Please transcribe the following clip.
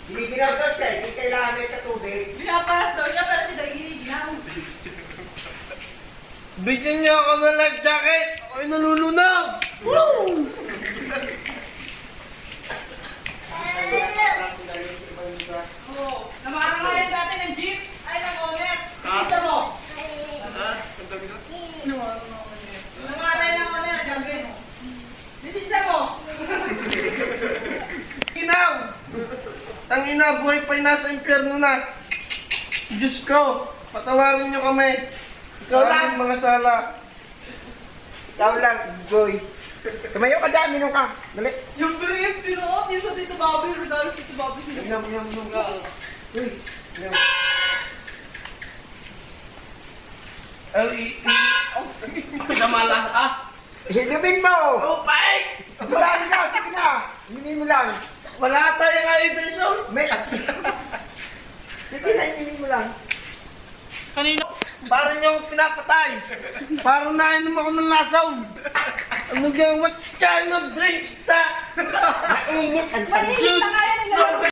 Giniginaw daw siya, hindi kailangan may katubig. Pinaparas daw siya, pero si Daggy giniginaw. Bigyan niyo ako ng life jacket! Ako'y nalulunaw! Woo! Oo. Namarang nga yan dati ng jeep. Ay, ng owner. Isa mo. Namaray ng owner, sabi mo. Isa mo. Ginaw! Tangina, buhay pa'y nasa impyerno na. Diyos ko, patawarin niyo kami. Ikaw lang. Sa mga sala. Ikaw lang, Joy. Tumayo ka dyan, minum ka. Dali. Yung brief, sinuot yun sa Tito Bobby. Regalo sa Tito Bobby. Minum ka. Uy, minum. L.E.E. Samalas ah! Hilubin mo! Upay! Marami ka, sige na. Hinumin mo lang. Wala tayong intention! May... Sige na, hinumin mo lang. Kanina, parang niyo akong pinapatay. Parang nainom ako ng lasaw. Ano yung what kind of drinks that? Mainit ang Mainit na kaya nila.